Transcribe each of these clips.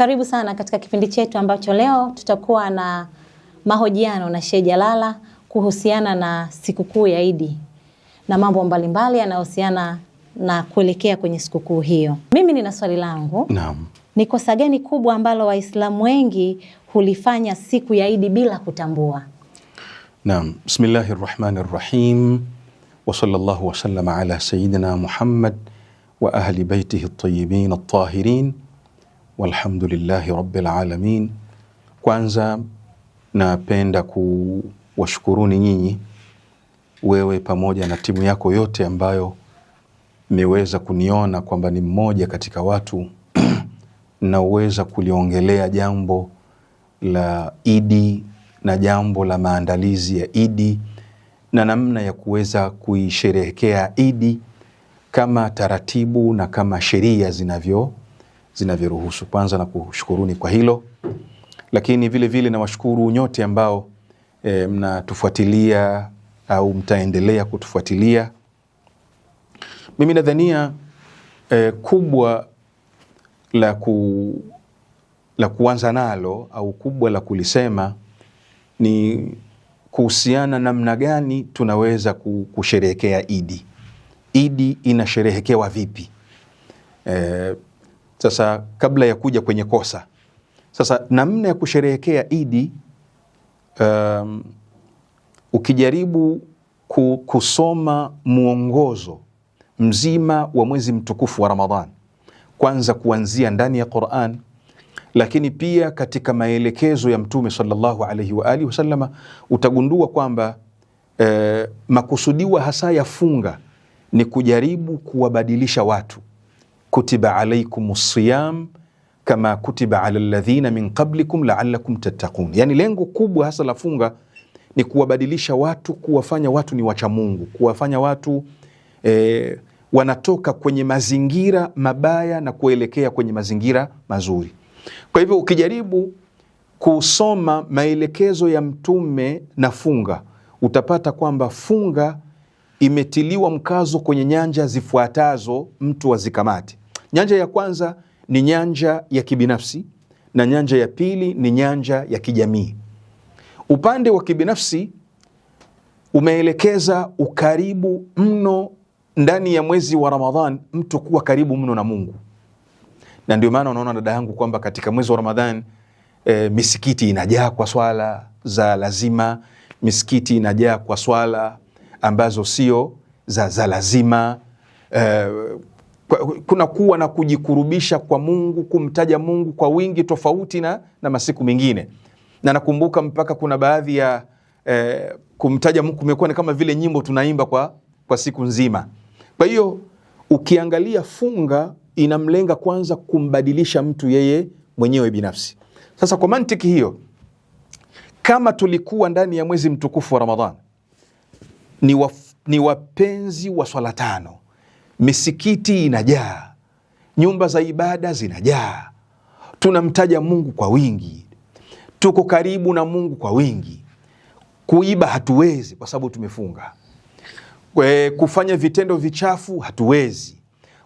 Karibu sana katika kipindi chetu ambacho leo tutakuwa na mahojiano na Sheikh Jalala kuhusiana na sikukuu ya Idi na mambo mbalimbali yanayohusiana na kuelekea kwenye sikukuu hiyo. Mimi nina swali langu. Naam. Ni kosa gani kubwa ambalo Waislamu wengi hulifanya siku ya Idi bila kutambua? Naam. Bismillahirrahmanirrahim. Wa sallallahu wa sallama ala sayyidina Muhammad wa ahli baitihi at-tayyibin at-tahirin. Walhamdulillahi rabbil alamin. Kwanza napenda kuwashukuruni nyinyi, wewe pamoja na timu yako yote ambayo mmeweza kuniona kwamba ni mmoja katika watu naweza kuliongelea jambo la Idi na jambo la maandalizi ya Idi na namna ya kuweza kuisherehekea Idi kama taratibu na kama sheria zinavyoruhusu. Kwanza na kushukuruni kwa hilo, lakini vile vile nawashukuru nyote ambao mnatufuatilia au mtaendelea kutufuatilia. Mimi nadhania kubwa la kuanza nalo au kubwa la kulisema ni kuhusiana namna gani tunaweza kusherehekea Idi. Idi inasherehekewa vipi? Sasa kabla ya kuja kwenye kosa, sasa namna ya kusherehekea Idi, ukijaribu kusoma muongozo mzima wa mwezi mtukufu wa Ramadhan, kwanza kuanzia ndani ya Qur'an, lakini pia katika maelekezo ya Mtume sallallahu alaihi wa alihi wasallama, utagundua kwamba makusudiwa hasa ya funga ni kujaribu kuwabadilisha watu. Kutiba alaikumus siyam kama kutiba ala alladhina min qablikum la'allakum tattaqun. Yani lengo kubwa hasa la funga ni kuwabadilisha watu, kuwafanya watu ni wacha Mungu, kuwafanya watu wanatoka kwenye mazingira mabaya na kuelekea kwenye mazingira mazuri. Kwa hivyo ukijaribu kusoma maelekezo ya Mtume na funga, utapata kwamba funga imetiliwa mkazo kwenye nyanja zifuatazo mtu azikamate. Nyanja ya kwanza ni nyanja ya kibinafsi na nyanja ya pili ni nyanja ya kijamii. Upande wa kibinafsi umeelekeza ukaribu mno ndani ya mwezi wa Ramadhan, mtu kuwa karibu mno na Mungu. Na ndio maana unaona dada yangu kwamba katika mwezi wa Ramadhan misikiti inajaa kwa swala za lazima, misikiti inajaa kwa swala ambazo sio za lazima. Kuna kuwa na kujikurubisha kwa Mungu, kumtaja Mungu kwa wingi tofauti na masiku mengine. Na nakumbuka mpaka kuna baadhi ya kumtaja Mungu kumekuwa ni kama vile nyimbo tunaimba kwa siku nzima. Kwa hiyo ukiangalia funga inamlenga kwanza kumbadilisha mtu yeye mwenyewe binafsi. Sasa kwa mantiki hiyo, kama tulikuwa ndani ya mwezi mtukufu wa Ramadhan ni wapenzi wa swala tano, misikiti inajaa, nyumba za ibada zinajaa, tunamtaja Mungu kwa wingi, tuko karibu na Mungu kwa wingi, kuiba hatuwezi kwa sababu tumefunga, kufanya vitendo vichafu hatuwezi,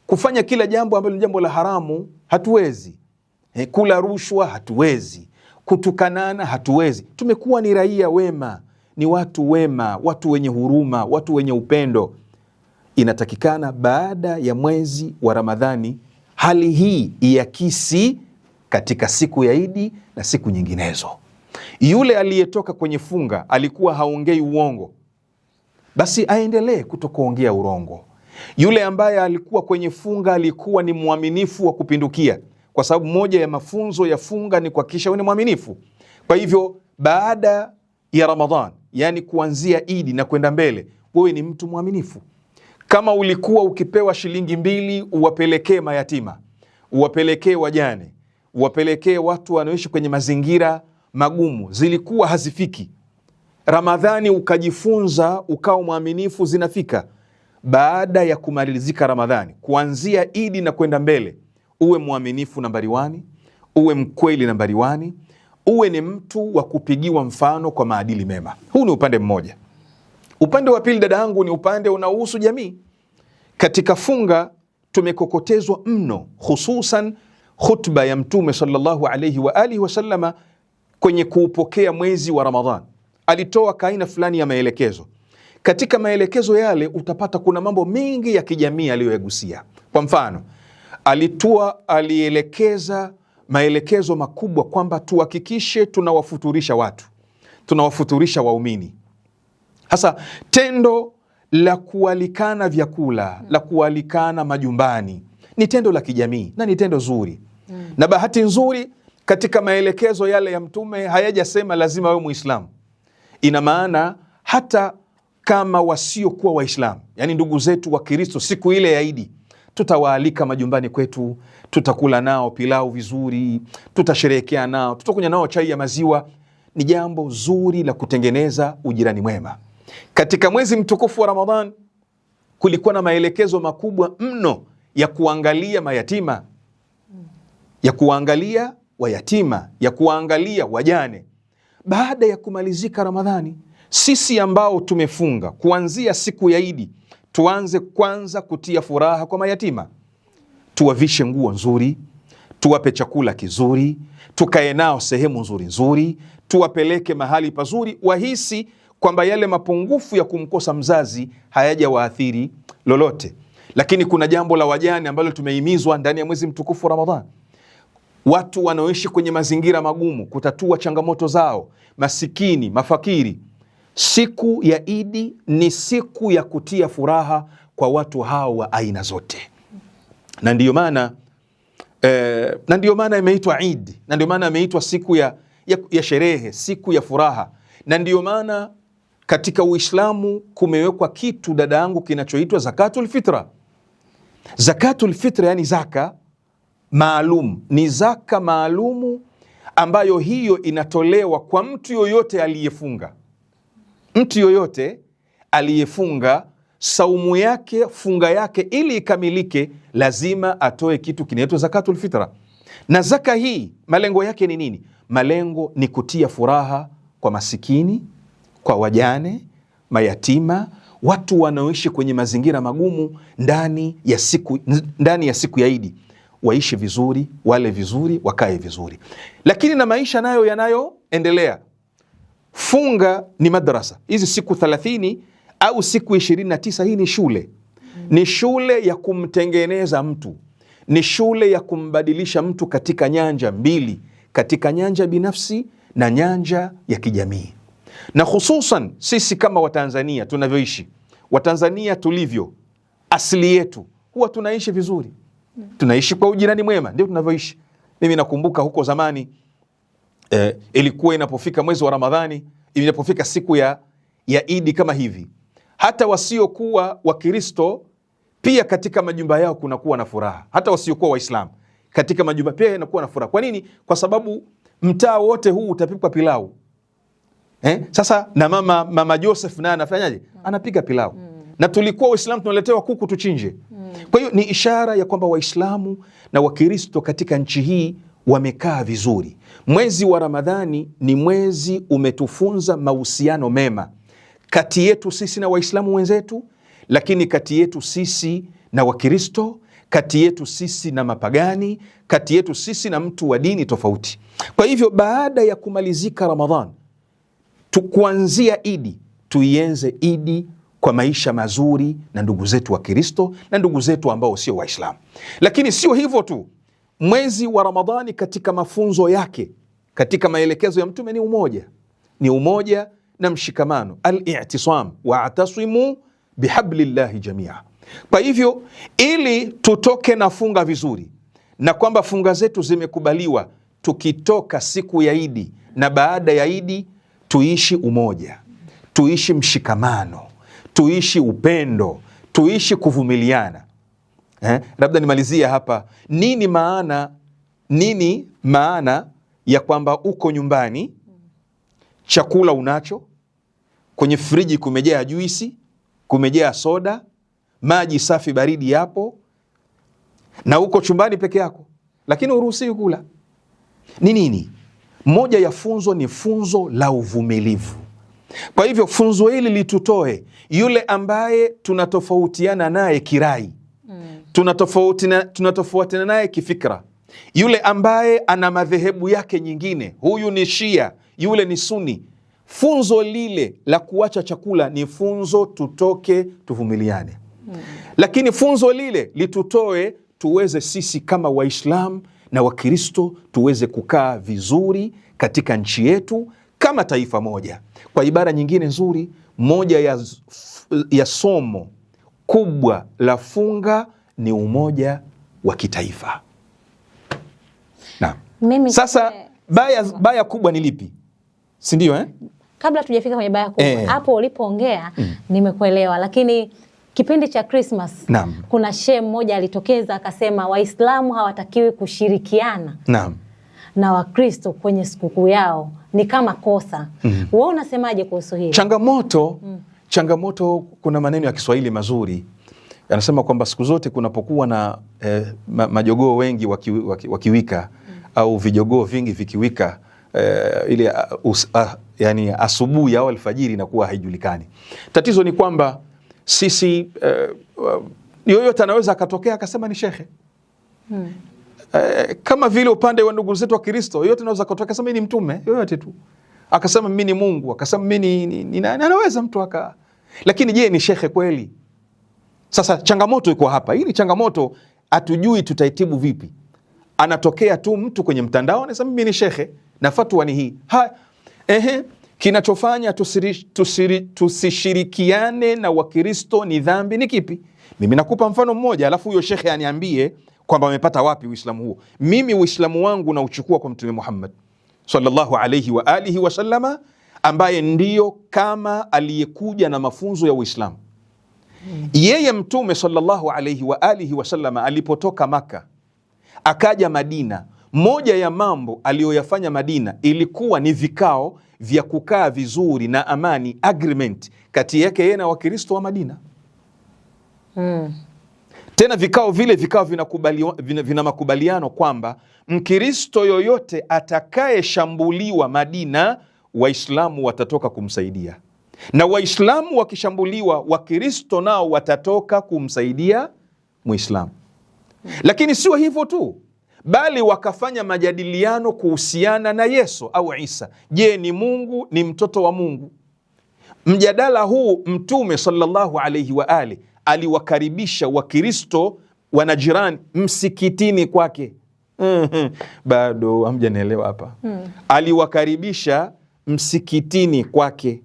kufanya kila jambo ambalo ni jambo la haramu hatuwezi, kula rushwa hatuwezi, kutukanana hatuwezi. Tumekuwa ni raia wema, ni watu wema, watu wenye huruma, watu wenye upendo. Inatakikana baada ya mwezi wa Ramadhani hali hii iakisi katika siku ya Idi na siku nyinginezo. Yule aliyetoka kwenye funga alikuwa haongei uongo, basi aendelee kutokuongea urongo. Yule ambaye alikuwa kwenye funga alikuwa ni mwaminifu wa kupindukia, kwa sababu moja ya mafunzo ya funga ni kuhakikisha wewe ni mwaminifu. Kwa hivyo baada ya Ramadhan, yani kuanzia Idi na kwenda mbele, wewe ni mtu mwaminifu. Kama ulikuwa ukipewa shilingi 2 uwapelekee mayatima, uwapelekee wajane, uwapelekee watu wanaoishi kwenye mazingira magumu, zilikuwa hazifiki, Ramadhani ukajifunza ukawa mwaminifu, zinafika. Baada ya kumalizika Ramadhani, kuanzia Idi na kwenda mbele, uwe mwaminifu nambari 1, uwe mkweli nambari 1, uwe ni mtu wa kupigiwa mfano kwa maadili mema. Huu ni upande mmoja. Upande wa pili dada yangu ni upande unaohusu jamii. Katika funga tumekokotezwa mno, hususan khutba ya Mtume sallallahu alayhi wa alihi wasallama kwenye kuupokea mwezi wa Ramadhan, alitoa kaina fulani ya maelekezo. Katika maelekezo yale utapata kuna mambo mengi ya kijamii aliyoyagusia. Kwa mfano, alielekeza maelekezo makubwa kwamba tuhakikishe tunawafuturisha watu, tunawafuturisha waumini. Hasa tendo la kualikana vyakula, la kualikana majumbani ni tendo la kijamii na ni tendo zuri. Na bahati nzuri katika maelekezo yale ya Mtume hayajasema lazima wewe Muislamu. Ina maana hata kama wasiokuwa Waislamu, yani ndugu zetu wa Kristo, siku ile ya Idi tutawaalika majumbani kwetu, tutakula nao pilau vizuri, tutasherehekea nao, tutakunywa nao chai ya maziwa. Ni jambo zuri la kutengeneza ujirani mwema. Katika mwezi mtukufu wa Ramadhan kulikuwa na maelekezo makubwa mno ya kuangalia mayatima, ya kuangalia wayatima, ya kuangalia wajane. Baada ya kumalizika Ramadhani, sisi ambao tumefunga kuanzia siku ya Idi, tuanze kwanza kutia furaha kwa mayatima, tuwavishe nguo nzuri, tuwape chakula kizuri, tukae nao sehemu nzuri nzuri, tuwapeleke mahali pazuri, wahisi kwamba yale mapungufu ya kumkosa mzazi hayaja waathiri lolote. Lakini kuna jambo la wajane ambalo tumehimizwa ndani ya mwezi mtukufu wa Ramadhan. Watu wanaoishi kwenye mazingira magumu, kutatua changamoto zao, masikini, mafakiri. Siku ya Idi ni siku ya kutia furaha kwa watu hao wa aina zote, na ndiyo maana imeitwa Idi, na ndiyo maana imeitwa siku ya sherehe, siku ya furaha. Na ndiyo maana katika Uislamu kumewekwa kitu, dada yangu, kinachoitwa zakatul fitra. Zakatul fitra yani zaka maalum, ni zaka maalumu ambayo hiyo inatolewa kwa mtu yoyote aliyefunga. Mtu yoyote aliyefunga saumu yake, funga yake ili ikamilike, lazima atoe kitu kinaitwa zakatul fitra. Na zaka hii malengo yake ni nini? Malengo ni kutia furaha kwa masikini, kwa wajane, mayatima, watu wanaoishi kwenye mazingira magumu ndani ya siku ya Idi, waishi vizuri, wale vizuri, wakae vizuri. Lakini na maisha nayo yanayoendelea. Funga ni madrasa. Hizi siku 30 au siku 29, hii ni shule. Ni shule ya kumtengeneza mtu, ni shule ya kumbadilisha mtu katika nyanja mbili, katika nyanja binafsi na nyanja ya kijamii. Na hususan sisi kama Watanzania tunavyoishi, Watanzania tulivyo, asili yetu huwa tunaishi vizuri, tunaishi kwa ujirani mwema, ndio tunavyoishi. Mimi nakumbuka huko zamani ilikuwa inapofika mwezi wa Ramadhani, inapofika siku ya Idi kama hivi, hata wasiokuwa Wakristo pia katika majumba yao kunakuwa na furaha. Hata wasiokuwa Waislamu katika majumba pia inakuwa na furaha. Kwa nini? Kwa sababu mtaa wote huu utapikwa pilau. Sasa na mama Joseph naye anafanyaje? Anapika pilau. Na tulikuwa Waislamu tunaletewa kuku tuchinje. Kwa hiyo ni ishara ya kwamba Waislamu na Wakristo katika nchi hii wamekaa vizuri. Mwezi wa Ramadhani ni mwezi umetufunza mahusiano mema kati yetu sisi na Waislamu wenzetu, lakini kati yetu sisi na Wakristo, kati yetu sisi na mapagani, kati yetu sisi na mtu wa dini tofauti. Kwa hivyo baada ya kumalizika Ramadhan, kuanzia Idi, tuienze Idi kwa maisha mazuri na ndugu zetu wa Kristo na ndugu zetu ambao sio Waislamu. Lakini sio hivyo tu. Mwezi wa Ramadhani katika mafunzo yake, katika maelekezo ya Mtume ni umoja na mshikamano, al-i'tisam wa'tasimu bihablillahi jamia. Kwa hivyo ili tutoke na funga vizuri, na kwamba funga zetu zimekubaliwa tukitoka siku ya Idi na baada ya Idi, tuishi umoja, tuishi mshikamano, tuishi upendo, tuishi kuvumiliana. Labda nimalizia hapa. Nini maana ya kwamba uko nyumbani, chakula unacho, kwenye friji kumejaa juisi, kumejaa soda, maji safi baridi yapo, na uko chumbani peke yako, lakini uruhusiwi kula? Ni nini? Moja ya funzo ni funzo la uvumilivu. Kwa hivyo funzo hili litutoe yule ambaye tunatofautiana naye kirai, tunatofautiana naye kifikra, yule ambaye ana madhehebu yake nyingine, huyu ni Shia, yule ni Suni, funzo lile la kuacha chakula ni funzo tutoke tuvumiliane. Lakini funzo lile litutoe tuweze sisi kama Waislamu na Wakristo tuweze kukaa vizuri katika nchi yetu kama taifa moja. Kwa ibara nyingine nzuri, moja ya somo kubwa la funga ni umoja wa kitaifa. Na sasa baya kubwa ni lipi? Si ndio eh? Kabla tujafika kwenye baya kubwa, hapo ulipoongea nimekuelewa, lakini kipindi cha Christmas kuna shehe mmoja alitokeza akasema Waislamu hawatakiwi kushirikiana na Wakristo kwenye sikukuu yao, ni kama kosa. Wewe unasemaje kuhusu hili? Changamoto, kuna maneno ya Kiswahili mazuri yanasema kwamba siku zote kunapokuwa na majogoo wengi wakiwika au vijogoo vingi vikiwika, ile yani asubuhi au alfajiri inakuwa haijulikani. Tatizo ni kwamba sisi yoyote anaweza akatokea akasema ni shekhe. Kama vile upande wa ndugu zetu wa Kristo, yoyote anaweza akatokea akasema ni mtume, yoyote tu akasema mimi ni Mungu, akasema mimi ni anaweza mtu aka. Lakini je, ni shekhe kweli? Sasa changamoto iko hapa. Hii ni changamoto, hatujui tutaitibu vipi. Anatokea tu mtu kwenye mtandao anasema mimi ni shekhe na fatwa ni hii. Kinachofanya tusishirikiane na Wakristo ni dhambi ni kipi? Mimi nakupa mfano mmoja, alafu huyo shekhe aniambie kwamba amepata wapi Uislamu huo. Mimi Uislamu wangu nauchukua kwa Mtume Muhammad sallallahu alayhi wa alihi wa sallama, ambaye ndiyo kama aliyekuja na mafunzo ya Uislamu. Yeye Mtume sallallahu alayhi wa alihi wa sallama alipotoka Maka akaja Madina, moja ya mambo aliyoyafanya Madina ilikuwa ni vikao vya kukaa vizuri na amani, agreement kati yake yeye na Wakristo wa Madina. Tena vikao vina makubaliano kwamba Mkristo yoyote atakayeshambuliwa Madina, Waislamu watatoka kumsaidia, na Waislamu wakishambuliwa, Wakristo nao watatoka kumsaidia Muislamu. Lakini sio hivyo tu, bali wakafanya majadiliano kuhusiana na Yesu au Isa. Je, ni Mungu, ni mtoto wa Mungu? Mjadala huu Mtume sallallahu alayhi wa ali aliwakaribisha Wakristo wa Najirani msikitini kwake. Bado hamjanielewa hapa. Aliwakaribisha msikitini kwake.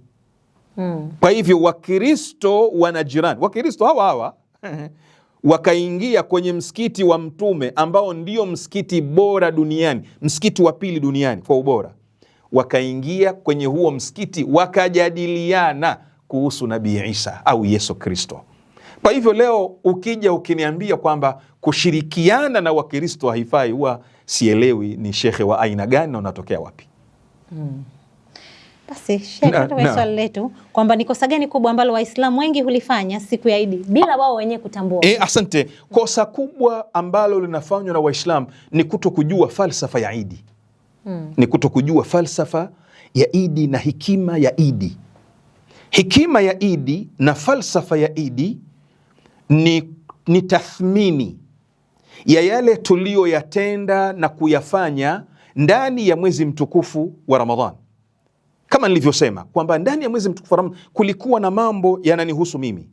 Kwa hivyo Wakristo wa Najirani, Wakristo hawa wakaingia kwenye msikiti wa Mtume ambao ndio msikiti bora duniani, msikiti wa pili duniani kwa ubora. Wakaingia kwenye huo msikiti wakajadiliana kuhusu Nabii Isa au Yesu Kristo. Kwa hivyo leo ukija ukiniambia kwamba kushirikiana na Wakristo haifai, huwa sielewi ni shekhe wa aina gani na unatokea wapi. Basi shekhe, swali letu kwamba ni kosa gani kubwa ambalo Waislamu wengi hulifanya siku ya Idi bila wao wenyewe kutambua? Asante. Kosa kubwa ambalo linafanywa na Waislamu ni kutokujua falsafa ya Idi. Ni kutokujua falsafa ya Idi na hikima ya Idi. Hikima ya Idi na falsafa ya Idi ni tathmini ya yale tuliyoyatenda na kuyafanya ndani ya mwezi mtukufu wa Ramadhan. Kama nilivyosema kwamba ndani ya mwezi mtukufu wa Ramadhan kulikuwa na mambo yananihusu mimi,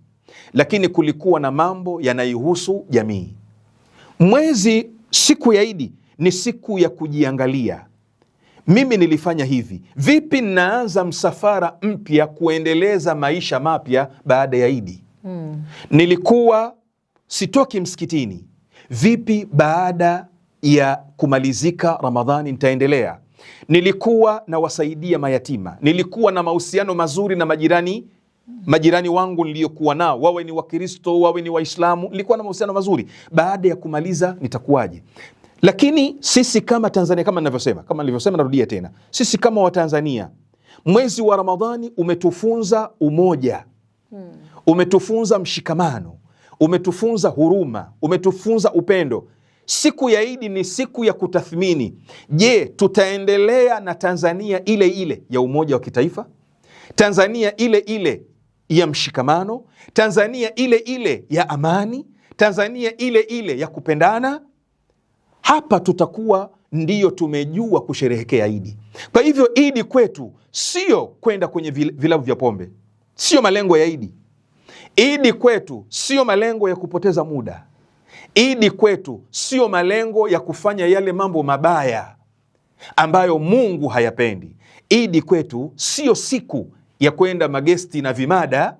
lakini kulikuwa na mambo yanaihusu jamii. Siku ya Idi ni siku ya kujiangalia. Mimi nilifanya hivi, vipi naanza msafara mpya kuendeleza maisha mapya baada ya Idi? Nilikuwa sitoki msikitini, vipi baada ya kumalizika Ramadhani nitaendelea? Nilikuwa na wasaidia mayatima, nilikuwa na mahusiano mazuri na majirani wangu niliyokuwa nao, wawe ni Wakristo wawe ni Waislamu, nilikuwa na mahusiano mazuri. Baada ya kumaliza nitakuwaje? Lakini sisi kama Tanzania, kama nilivyosema narudia tena, sisi kama Watanzania, mwezi wa Ramadhani umetufunza umoja, umetufunza mshikamano, umetufunza huruma, umetufunza upendo. Siku ya Idi ni siku ya kutathmini, je, tutaendelea na Tanzania ile ile ya umoja wa kitaifa, Tanzania ile ile ya mshikamano, Tanzania ile ile ya amani, Tanzania ile ile ya kupendana? hapa tutakuwa ndiyo tumejua kusherehekea Idi. Kwa hivyo Idi kwetu sio kwenda kwenye vilabu vya pombe, sio malengo ya Idi. Idi kwetu sio malengo ya kupoteza muda. Idi kwetu sio malengo ya kufanya yale mambo mabaya ambayo Mungu hayapendi. Idi kwetu sio siku ya kwenda magesti na vimada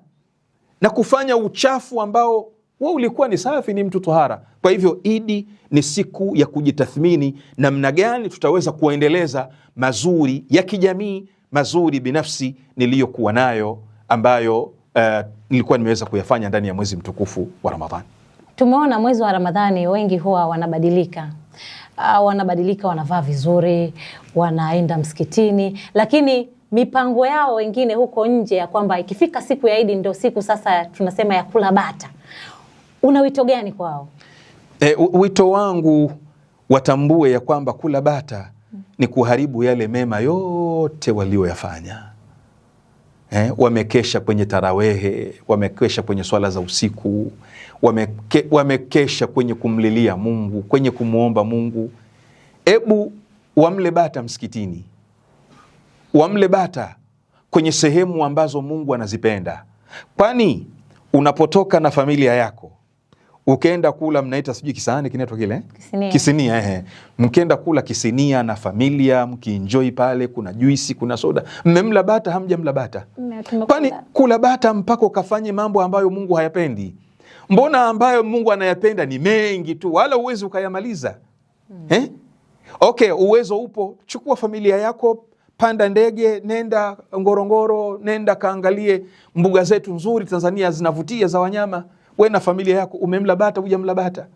na kufanya uchafu ambao wewe ulikuwa ni safi, ni mtu tohara. Kwa hivyo Idi ni siku ya kujitathmini namna gani tutaweza kuendeleza mazuri ya kijamii, mazuri binafsi niliyokuwa nayo ambayo nilikuwa nimeweza kuyafanya ndani ya mwezi mtukufu wa Ramadhani. Tumeona mwezi wa Ramadhani wengi huwa wanabadilika, wanavaa vizuri, wanaenda msikitini, lakini mipango yao wengine huko nje ya kwamba ikifika siku ya Idi ndio siku sasa tunasema ya kula bata. Una wito gani kwao? Wito wangu watambue ya kwamba kula bata ni kuharibu yale mema yote walioyafanya. Wamekesha kwenye tarawehe, wamekesha kwenye swala za usiku, wamekesha kwenye kumlilia Mungu, kwenye kumuomba Mungu. Ebu wamle bata msikitini, wamle bata kwenye sehemu ambazo Mungu anazipenda. Kwani unapotoka na familia yako ukienda kula, mnaita sijui kisahani kinaitwa kile kisinia, mkienda kula kisinia na familia, mkienjoy pale, kuna juisi, kuna soda, mmemla bata, hamjamla bata? Kwani kula bata mpaka ukafanye mambo ambayo Mungu hayapendi? Mbona ambayo Mungu anayapenda ni mengi tu, wala uwezo ukayamaliza. Okay, uwezo upo, chukua familia yako, panda ndege, nenda Ngorongoro, nenda kaangalie mbuga zetu nzuri Tanzania zinavutia za wanyama. We na familia yako umemla bata, hujamla bata?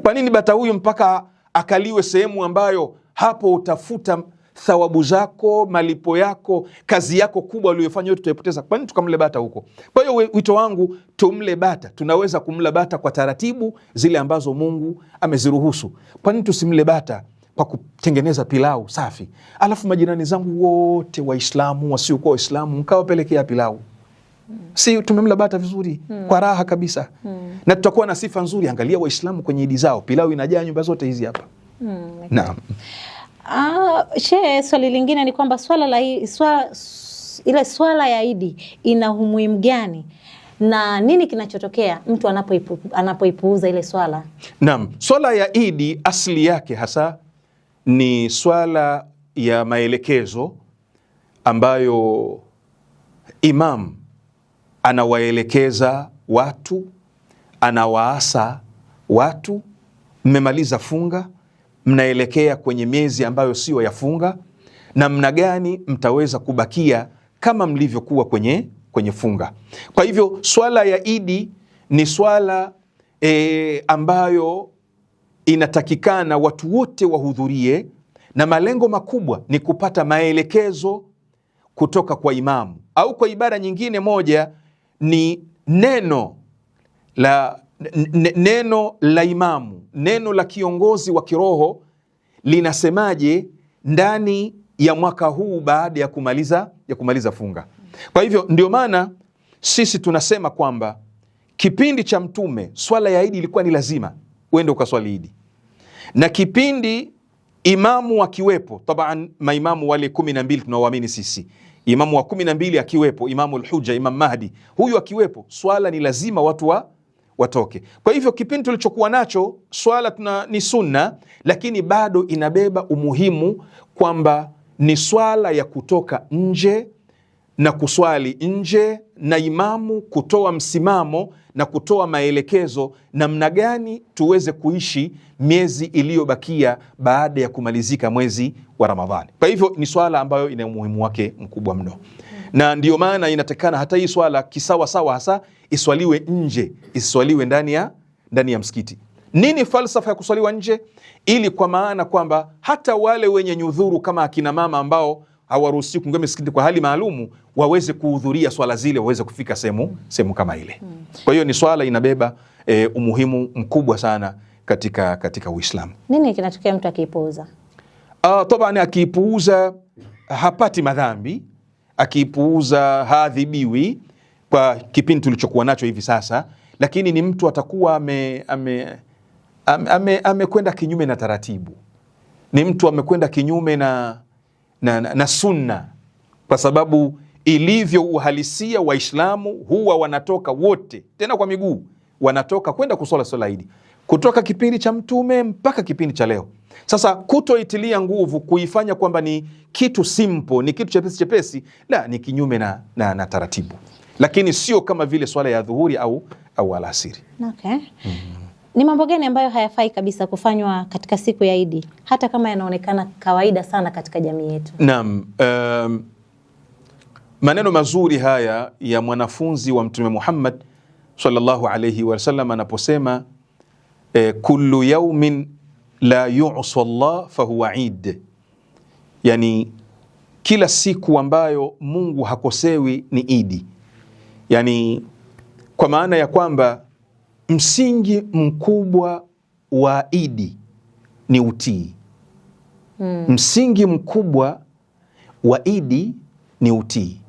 Kwa nini bata huyu mpaka akaliwe sehemu ambayo hapo utafuta thawabu zako, malipo yako, kazi yako kubwa uliyofanya yote utaipoteza? Kwa nini tukamle bata huko? Kwa hiyo wito wangu, tumle bata. Tunaweza kumla bata kwa taratibu zile ambazo Mungu ameziruhusu. Kwa nini tusimle bata kwa kutengeneza pilau safi, alafu majirani zangu wote Waislamu, wasiokuwa Waislamu, mkawapelekea pilau? Si tumemla bata vizuri, kwa raha kabisa, na tutakuwa na sifa nzuri. Angalia Waislamu kwenye Idi zao, pilau inajaa nyumba zote hizi hapa. Naam. Swali lingine ni kwamba swala ya Idi ina umuhimu gani na nini kinachotokea mtu anapoipuuza ile swala? Naam, swala ya Idi asili yake hasa ni swala ya maelekezo ambayo imam anawaelekeza watu, anawaasa watu, mmemaliza funga, mnaelekea kwenye miezi ambayo sio ya funga, namna gani mtaweza kubakia kama mlivyokuwa kwenye funga. Kwa hivyo swala ya Idi ni swala ambayo inatakikana watu wote wahudhurie, na malengo makubwa ni kupata maelekezo kutoka kwa imamu, au kwa ibara nyingine moja ni neno la imamu, neno la kiongozi wa kiroho linasemaje ndani ya mwaka huu baada ya kumaliza funga. Kwa hivyo ndio maana sisi tunasema kwamba kipindi cha Mtume swala ya Idi ilikuwa ni lazima uende ukaswali Idi, na kipindi imamu akiwepo, taban maimamu wale 12 tunaoamini sisi, imamu wa 12 akiwepo, imamu al-Hujja, Imam Mahdi, huyu akiwepo, swala ni lazima watu watoke. Kwa hivyo kipindi tulichokuwa nacho swala ni sunna, lakini bado inabeba umuhimu kwamba ni swala ya kutoka nje na kuswali nje, na imamu kutoa msimamo na kutoa maelekezo namna gani tuweze kuishi miezi iliyobakia baada ya kumalizika mwezi wa Ramadhani. Kwa hivyo ni swala ambayo ina umuhimu wake mkubwa mno, na ndiyo maana inatakana hata hii swala kisawa sawa hasa iswaliwe nje, iswaliwe ndani ya msikiti. Nini falsafa ya kuswaliwa nje? Ili kwa maana kwamba hata wale wenye nyudhuru kama akina mama ambao hawaruhusiwi kuingia msikiti kwa hali maalumu waweze kuhudhuria swala zile, waweze kufika sehemu kama ile. Kwa hiyo ni swala inabeba umuhimu mkubwa sana katika Uislamu. Nini kinatokea mtu akiipuuza? Tabani akiipuuza hapati madhambi, akiipuuza haadhibiwi kwa kipindi tulichokuwa nacho hivi sasa, lakini ni mtu atakuwa amekwenda kinyume na taratibu, ni mtu amekwenda kinyume na sunna, kwa sababu ilivyo uhalisia Waislamu huwa wanatoka wote, tena kwa miguu, wanatoka kwenda kuswala swala Idi kutoka kipindi cha Mtume mpaka kipindi cha leo. Sasa kutoitilia nguvu kuifanya kwamba ni kitu simple, ni kitu chepesi chepesi, la, ni kinyume na taratibu, lakini sio kama vile swala ya dhuhuri au alasiri. Okay. Ni mambo gani ambayo hayafai kabisa kufanywa katika siku ya Idi hata kama yanaonekana kawaida sana katika jamii yetu? Naam, maneno mazuri haya ya mwanafunzi wa Mtume Muhammad sallallahu alayhi wasallam anaposema kullu yawmin la yu'sa Allah fahuwa Eid, yani kila siku ambayo Mungu hakosewi ni Idi, yani kwa maana ya kwamba msingi mkubwa wa Idi ni utii. Msingi mkubwa wa Idi ni utii,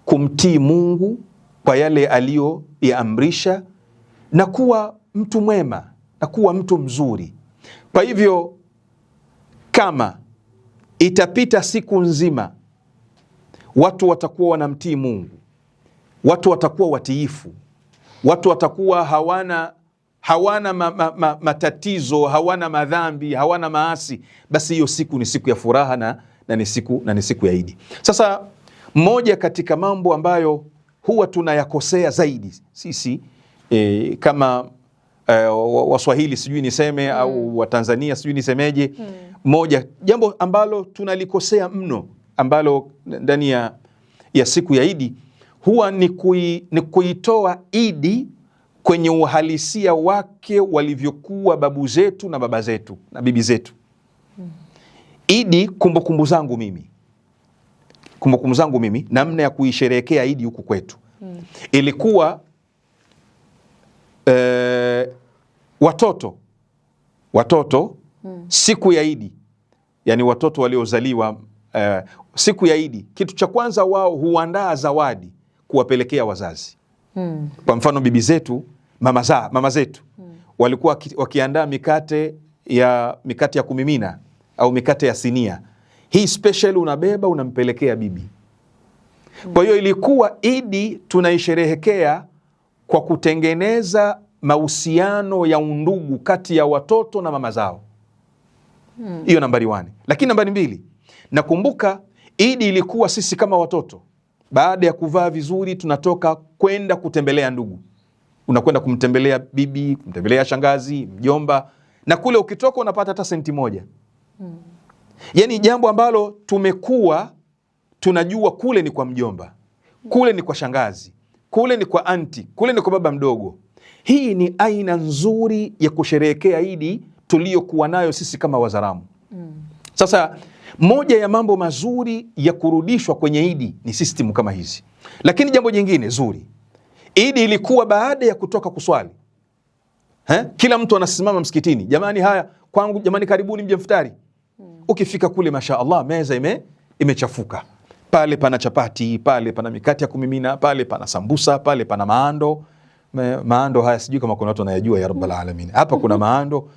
kumtii Mungu kwa yale aliyoyaamrisha na kuwa mtu mwema na kuwa mtu mzuri. Kwa hivyo kama itapita siku nzima watu watakuwa wanamtii Mungu, watu watakuwa watiifu, watu watakuwa hawana matatizo, hawana madhambi, hawana maasi, basi hiyo siku ni siku ya furaha na ni siku ya Idi. Sasa moja katika mambo ambayo huwa tunayakosea zaidi sisi kama Waswahili sijui niseme au Watanzania sijui nisemeje, moja jambo ambalo tunalikosea mno ambalo ndani ya siku ya Idi huwa ni kuitoa Idi kwenye uhalisia wake walivyokuwa babu zetu na baba zetu na bibi zetu. Idi, kumbukumbu zangu mimi namna ya kuisherehekea Idi huku kwetu ilikuwa watoto siku ya Idi, yani watoto waliozaliwa siku ya Idi, kitu cha kwanza wao huandaa zawadi kuwapelekea wazazi. Kwa mfano bibi zetu, mama zetu walikuwa wakiandaa mikate ya kumimina au mikate ya sinia. Hii special unabeba unampelekea bibi. Kwa hiyo ilikuwa Idi tunaisherehekea kwa kutengeneza mahusiano ya undugu kati ya watoto na mama zao. Hiyo nambari 1. Lakini nambari 2, nakumbuka Idi ilikuwa sisi kama watoto, baada ya kuvaa vizuri tunatoka kwenda kutembelea ndugu. Unakwenda kumtembelea bibi, kumtembelea shangazi, mjomba, na kule ukitoka unapata hata senti moja. Yani jambo ambalo tumekuwa tunajua kule ni kwa mjomba, kule ni kwa shangazi, kule ni kwa anti, kule ni kwa baba mdogo. Hii ni aina nzuri ya kusherehekea Idi tuliyokuwa nayo sisi kama Wazaramu. Sasa moja ya mambo mazuri ya kurudishwa kwenye Idi ni system kama hizi. Lakini jambo jingine zuri, Idi ilikuwa baada ya kutoka kuswali, kila mtu anasimama msikitini, jamani haya kwangu, jamani karibuni mje mftari. Ukifika kule masha Allah meza imechafuka. Pale pana chapati, pale pana mikate ya kumimina, pale pana sambusa, pale pana maando haya sijui kama kuna watu wanayajua, ya Rabbal Alamin. Hapa kuna maando,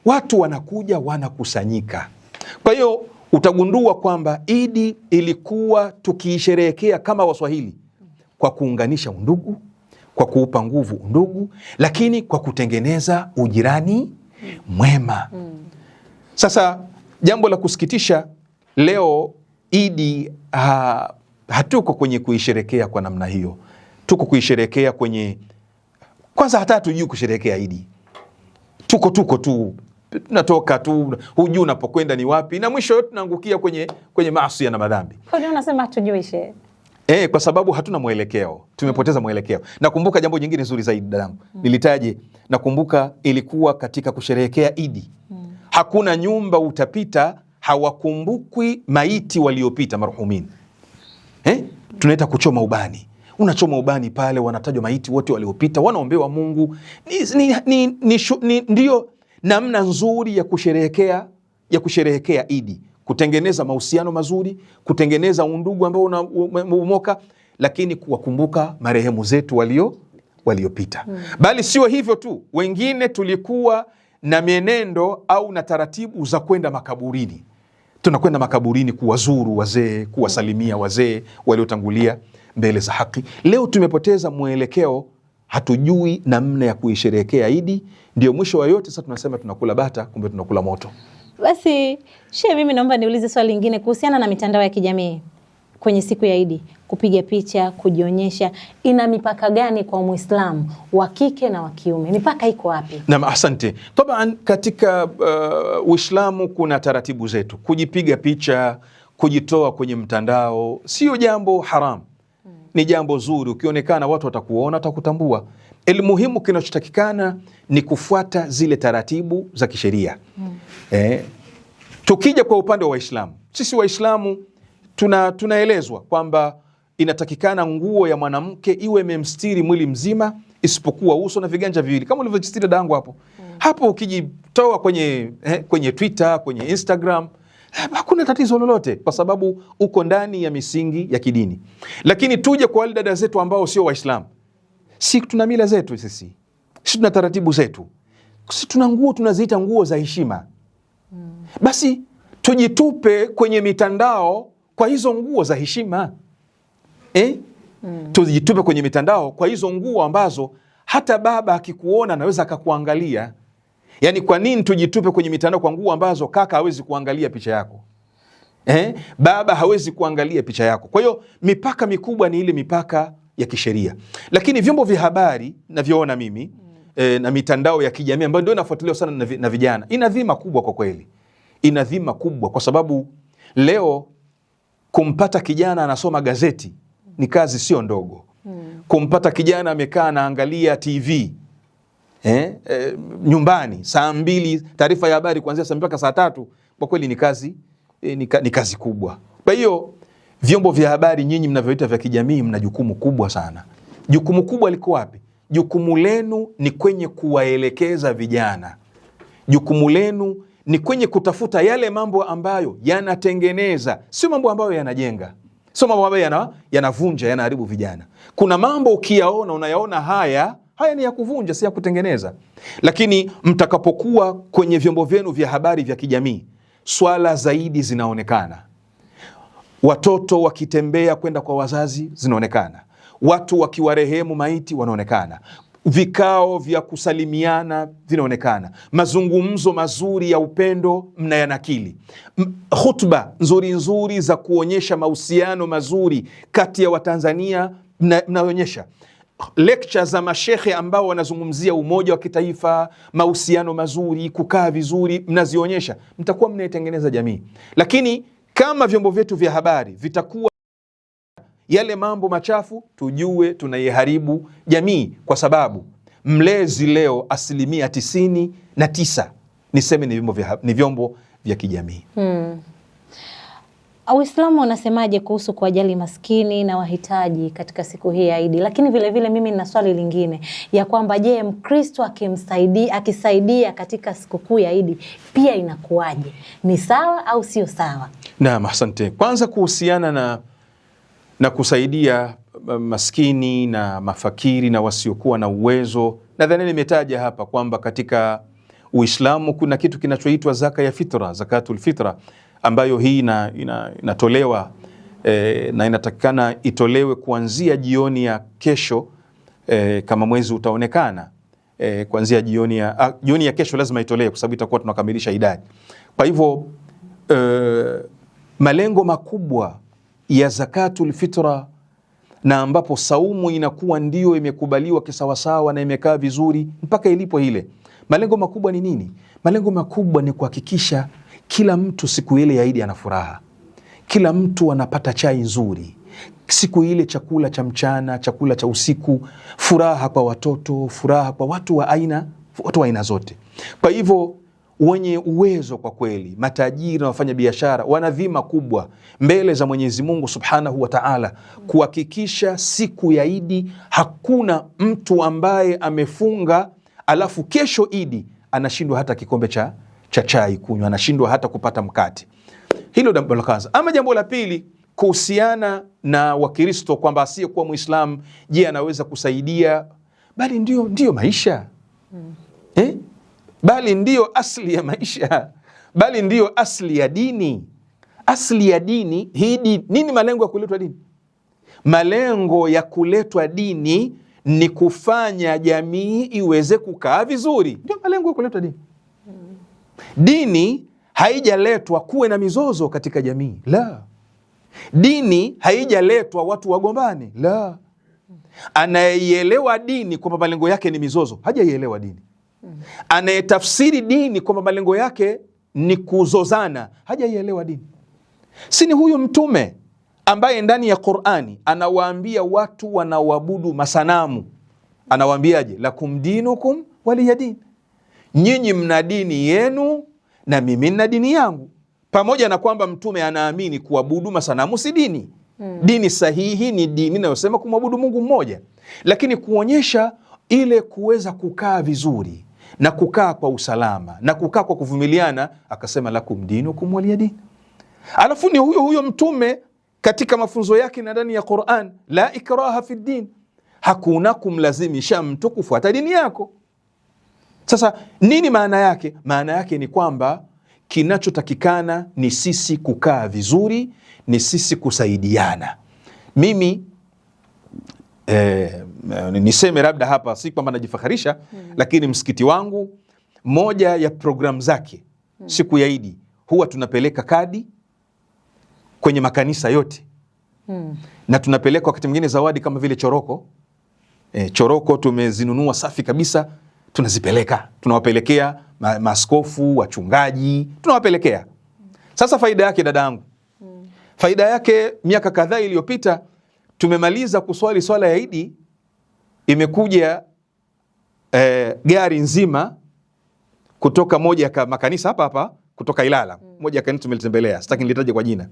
watu wanakuja wanakusanyika. Kwa hiyo utagundua kwamba Idi ilikuwa tukiisherehekea kama Waswahili kwa kuunganisha undugu, kwa kuupa nguvu undugu, lakini kwa kutengeneza ujirani mwema. Sasa jambo la kusikitisha leo Idi hatuko kwenye kuisherehekea kwa namna hiyo. Tuko kuisherehekea kwenye, kwanza hata hatujui kusherehekea Idi. Tuko tu tunatoka tu, hujui unapokwenda ni wapi, na mwisho yote tunaangukia kwenye maasi na madhambi. Kwa nini unasema hatujui shehe? Kwa sababu hatuna mwelekeo, tumepoteza mwelekeo. Nakumbuka jambo jingine nzuri zaidi dadangu, nilitaje, nakumbuka ilikuwa katika kusherehekea Idi. Hakuna nyumba utapita hawakumbukwi maiti waliopita marhumin. Tunaita kuchoma ubani. Unachoma ubani pale, wanatajwa maiti wote waliopita, wanaombewa Mungu. Ndio namna nzuri ya kusherehekea Idi, kutengeneza mahusiano mazuri, kutengeneza undugu ambao unaumoka, lakini kuwakumbuka marehemu zetu waliopita. Bali sio hivyo tu, wengine tulikuwa na mienendo au na taratibu za kwenda makaburini. Tunakwenda makaburini kuwazuru wazee, kuwasalimia wazee waliotangulia mbele za haki. Leo tumepoteza mwelekeo, hatujui namna ya kuisherehekea Idi. Ndio mwisho wa yote, sasa tunasema tunakula bata, kumbe tunakula moto. Basi shehe, mimi naomba niulize swali lingine kuhusiana na mitandao ya kijamii kwenye siku ya Idi. Kupiga picha, kujionyesha, ina mipaka gani kwa Muislamu wa kike na wa kiume? Mipaka iko wapi? Naam, asante. Taban, katika Uislamu kuna taratibu zetu. Kujipiga picha, kujitoa kwenye mtandao sio jambo haram, ni jambo zuri. Ukionekana watu watakuona, watakutambua. Muhimu kinachotakikana ni kufuata zile taratibu za kisheria. Tukija kwa upande wa Waislamu, sisi Waislamu tunaelezwa kwamba inatakikana nguo ya mwanamke iwe imemstiri mwili mzima isipokuwa uso na viganja viwili, kama ulivyojistiri dangu hapo. Hapo ukijitoa kwenye Twitter, kwenye Instagram, hakuna tatizo lolote, kwa sababu uko ndani ya misingi ya kidini. Lakini tuje kwa wale dada zetu ambao sio Waislamu, si tuna mila zetu sisi, si tuna taratibu zetu, si tuna nguo tunaziita nguo za heshima. Basi tujitupe kwenye mitandao kwa hizo nguo za heshima. Tujitupe kwenye mitandao kwa hizo nguo ambazo hata baba akikuona anaweza akakuangalia. Yani, kwa nini tujitupe kwenye mitandao kwa nguo ambazo kaka hawezi kuangalia picha yako? Baba hawezi kuangalia picha yako. Kwa hiyo mipaka mikubwa ni ile mipaka ya kisheria. Lakini vyombo vya habari navyoona mimi na mitandao ya kijamii ambayo ndio inafuatiliwa sana na vijana, ina dhima kubwa kwa kweli. Ina dhima kubwa kwa sababu leo kumpata kijana anasoma gazeti ni kazi sio ndogo. Kumpata kijana amekaa anaangalia TV nyumbani saa 2 taarifa ya habari kuanzia saa mpaka saa 3, kwa kweli ni kazi ni kazi kubwa. Kwa hiyo vyombo vya habari nyinyi mnavyoita vya kijamii mna jukumu kubwa sana. Jukumu kubwa liko wapi? Jukumu lenu ni kwenye kuwaelekeza vijana. Jukumu lenu ni kwenye kutafuta yale mambo ambayo yanatengeneza, sio mambo ambayo yanajenga, sio mambo ambayo yanavunja, yanaharibu vijana. Kuna mambo ukiyaona unayaona haya ni ya kuvunja, si ya kutengeneza. Lakini mtakapokuwa kwenye vyombo vyenu vya habari vya kijamii, swala zaidi zinaonekana. Watoto wakitembea kwenda kwa wazazi zinaonekana. Watu wakiwarehemu maiti wanaonekana. Vikao vya kusalimiana vinaonekana. Mazungumzo mazuri ya upendo mnayanakili. Khutba nzuri nzuri za kuonyesha mahusiano mazuri kati ya Watanzania mnaonyesha. Lecture za mashehe ambao wanazungumzia umoja wa kitaifa, mahusiano mazuri, kukaa vizuri, mnazionyesha. Mtakuwa mnaitengeneza jamii. Lakini kama vyombo vyetu vya habari vitakuwa yale mambo machafu, tujue tunaiharibu jamii, kwa sababu mlezi leo 99% niseme ni vyombo vya kijamii. Uislamu unasemaje kuhusu kuwajali maskini na wahitaji katika siku hii ya Idi? Lakini vile vile mimi nina swali lingine ya kwamba je, Mkristo akisaidia katika sikukuu ya Idi pia inakuwaje? Ni sawa au sio sawa? Naam, asante. Kwanza kuhusiana na kusaidia maskini na mafakiri na wasiokuwa na uwezo, nadhani nimetaja hapa kwamba katika Uislamu kuna kitu kinachoitwa zaka ya fitra, zakatul fitra, ambayo hii inatolewa na inatakikana itolewe kuanzia jioni ya kesho, kama mwezi utaonekana, kuanzia jioni ya kesho lazima itolewe kwa sababu itakuwa tunakamilisha idadi. Kwa hivyo malengo makubwa ya zakatul fitra, na ambapo saumu inakuwa ndio imekubaliwa kisawasawa na imekaa vizuri mpaka ilipo ile, malengo makubwa ni nini? Malengo makubwa ni kuhakikisha kila mtu siku ile ya Idi ana furaha, kila mtu anapata chai nzuri siku ile, chakula cha mchana, chakula cha usiku, furaha kwa watoto, furaha kwa watu wa aina zote. Kwa hivyo wenye uwezo kwa kweli, matajiri na wafanya biashara, wana dhima kubwa mbele za Mwenyezi Mungu Subhanahu wa Ta'ala kuhakikisha siku ya Idi hakuna mtu ambaye amefunga alafu kesho Idi anashindwa hata kikombe cha chai kunywa, anashindwa hata kupata mkate. Hilo jambo la kwanza. Ama jambo la pili kuhusiana na Wakristo kwamba asiyekuwa Muislamu je, anaweza kusaidia? Bali ndio maisha. bali ndiyo asli ya maisha, bali ndiyo asli ya dini. Asli ya dini hii. Nini malengo ya kuletwa dini? Malengo ya kuletwa dini ni kufanya jamii iweze kukaa vizuri, ndio malengo ya kuletwa dini. Dini haijaletwa kuwe na mizozo katika jamii, la. Dini haijaletwa watu wagombane, la. Anayeielewa dini kwamba malengo yake ni mizozo, hajaielewa dini. Anayetafsiri dini kwamba malengo yake ni kuzozana, hajaielewa dini. Si ni huyu mtume ambaye ndani ya Qur'ani anawaambia watu wanaoabudu masanamu, anawaambiaje? Lakum dinukum waliya din, nyinyi mna dini yenu na mimi nina dini yangu. Pamoja na kwamba mtume anaamini kuabudu masanamu si dini. Dini sahihi ni dini inayosema kumwabudu Mungu mmoja, lakini kuonyesha ile kuweza kukaa vizuri na kukaa kwa usalama na kukaa kwa kuvumiliana, akasema lakum dinukum waliya din. Alafu ni huyo mtume katika mafunzo yake na ndani ya Qur'an, la ikraha fi din, hakuna kumlazimisha mtu kufuata dini yako. Sasa nini maana yake? Maana yake ni kwamba kinachotakikana ni sisi kukaa vizuri, ni sisi kusaidiana. Mimi niseme labda hapa, si kwamba najifaharisha, lakini msikiti wangu, moja ya programu zake siku ya Idi huwa tunapeleka kadi kwenye makanisa yote. Na tunapeleka wakati mwingine zawadi kama vile choroko. Choroko tumezinunua safi kabisa, tunazipeleka, tunawapelekea maaskofu, wachungaji, tunawapelekea. Sasa faida yake dadangu, faida yake, miaka kadhaa iliyopita tumemaliza kuswali swala ya Idi, imekuja gari nzima kutoka moja ya makanisa hapa kutoka Ilala, moja ya kanisa tumelitembelea, sitaki nilitaje kwa jina.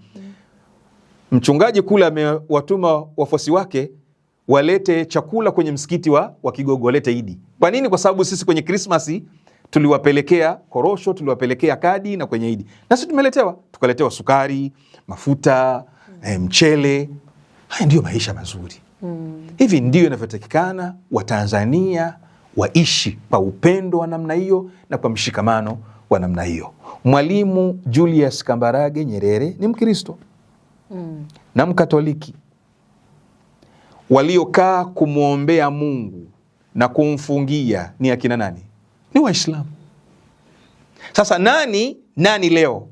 Mchungaji kule amewatuma wafuasi wake walete chakula kwenye msikiti wa Kigogo, walete Idi. Kwa nini? Kwa sababu sisi kwenye Krismasi tuliwapelekea korosho, tuliwapelekea kadi, na kwenye Idi nasi tukaletewa sukari, mafuta, mchele. Haya ndiyo maisha mazuri. Hivi ndiyo inavyotakikana Watanzania waishi kwa upendo wa namna hiyo na kwa mshikamano wa namna hiyo. Mwalimu Julius Kambarage Nyerere ni Mkristo na Mkatoliki. Waliokaa kumwombea Mungu na kumfungia ni akina nani? Ni Waislamu. Sasa nani leo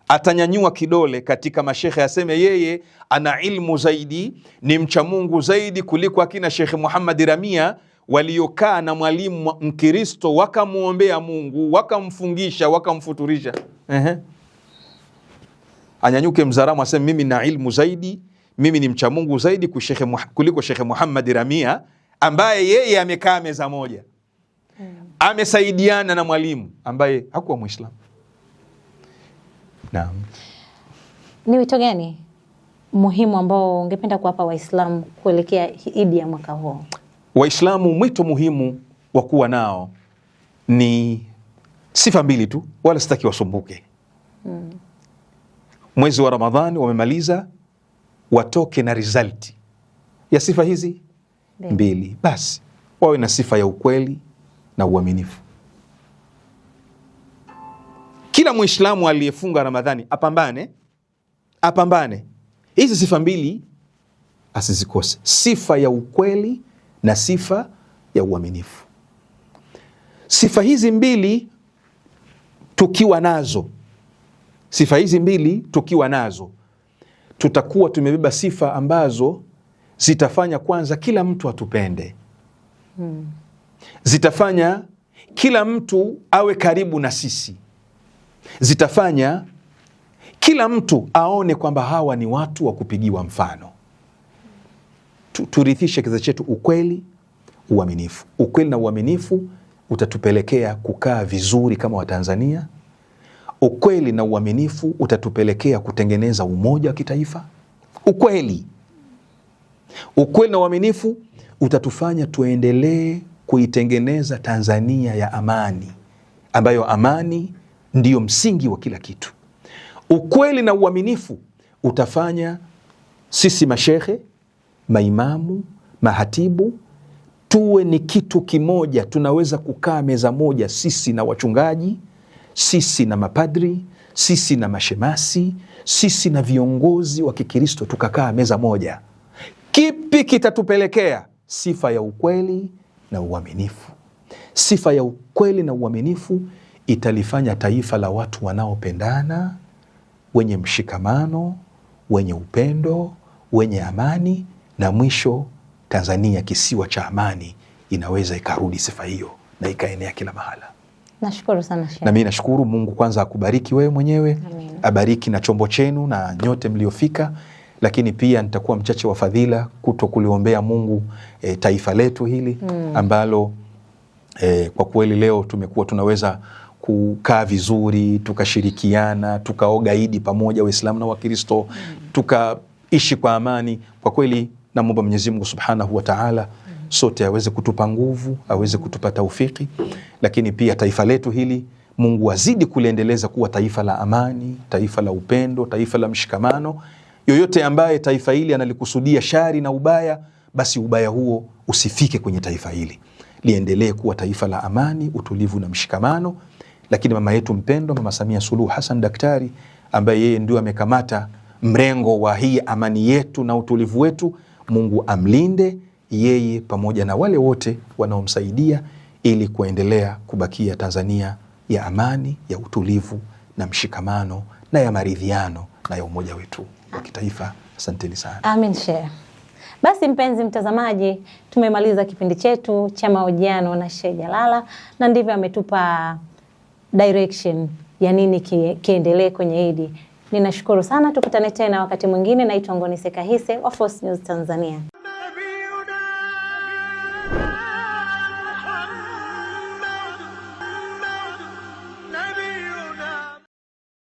atanyanyua kidole katika mashehe aseme yeye ana ilmu zaidi, ni mcha Mungu zaidi kuliko akina Sheikh Muhammad Ramia waliokaa na mwalimu Mkristo wakamwombea Mungu, wakamfungisha, wakamfuturisha? Anyanyuke Mzaramo aseme mimi na ilmu zaidi, mimi ni mcha Mungu zaidi kuliko Sheikh Muhammad Ramia ambaye yeye amekaa meza moja, amesaidiana na mwalimu ambaye hakuwa Muislamu. Naam. Ni wito gani muhimu ambao ungependa kuwapa Waislamu kuelekea Idi ya mwaka huu? Waislamu, mwito muhimu wa kuwa nao ni sifa mbili tu, wala sitaki wasumbuke. Mwezi wa Ramadhani wamemaliza, watoke na result ya sifa hizi mbili. Basi wawe na sifa ya ukweli na uaminifu. Kila Muislamu aliyefunga Ramadhani apambane hizi sifa mbili asizikose, sifa ya ukweli na sifa ya uaminifu. Sifa hizi mbili tukiwa nazo, tutakuwa tumebeba sifa ambazo zitafanya kwanza kila mtu atupende, zitafanya kila mtu awe karibu na sisi, zitafanya kila mtu aone kwamba hawa ni watu wa kupigiwa mfano. Turithishe kizazi chetu ukweli, uaminifu. Ukweli na uaminifu utatupelekea kukaa vizuri kama Watanzania. Ukweli na uaminifu utatupelekea kutengeneza umoja wa kitaifa. Ukweli na uaminifu utatufanya tuendelee kuitengeneza Tanzania ya amani, ambayo amani ndiyo msingi wa kila kitu. Ukweli na uaminifu utafanya sisi mashehe, maimamu, mahatibu tuwe ni kitu kimoja. Tunaweza kukaa meza moja, sisi na wachungaji, sisi na mapadri, sisi na mashemasi, sisi na viongozi wa Kikristo, tukakaa meza moja. Kipi kitatupelekea? Sifa ya ukweli na uaminifu. Sifa ya ukweli na uaminifu italifanya taifa la watu wanaopendana, wenye mshikamano, wenye upendo, wenye amani, na mwisho Tanzania kisiwa cha amani inaweza ikarudi sifa hiyo na ikaenea kila mahala. Nashukuru sana Sheikh. Na mimi nashukuru. Mungu kwanza akubariki wewe mwenyewe. Amin. Abariki na chombo chenu na nyote mliofika, lakini pia nitakuwa mchache wa fadhila kuto kuliombea Mungu taifa letu hili ambalo kwa kweli leo tumekuwa tunaweza kukaa vizuri, tukashirikiana, tukaoga Idi pamoja, Waislamu na Wakristo, tukaishi kwa amani. Kwa kweli namwomba Mwenyezi Mungu Subhanahu wa Ta'ala sote aweze kutupa nguvu, aweze kutupa taufiki, lakini pia taifa letu hili Mungu azidi kuliendeleza kuwa taifa la amani, taifa la upendo, taifa la mshikamano. Yoyote ambaye taifa hili analikusudia shari na ubaya, basi ubaya huo usifike kwenye taifa hili, liendelee kuwa taifa la amani, utulivu na mshikamano. Lakini mama yetu mpendwa, Mama Samia Suluhu Hassan daktari, ambaye yeye ndio amekamata mrengo wa hii amani yetu na utulivu wetu, Mungu amlinde yeye pamoja na wale wote wanaomsaidia ili kuendelea kubakia Tanzania ya amani, ya utulivu na mshikamano na ya maridhiano na ya umoja wetu wa kitaifa. Asanteni sana. Amin Sheikh. Basi mpenzi mtazamaji, tumemaliza kipindi chetu cha mahojiano na Sheikh Jalala, na ndivyo ametupa direction ya nini kiendelee kwenye Idi. Ninashukuru sana, tukutane tena wakati mwingine. Naitwa Ngoni Sekahise wa Force News Tanzania.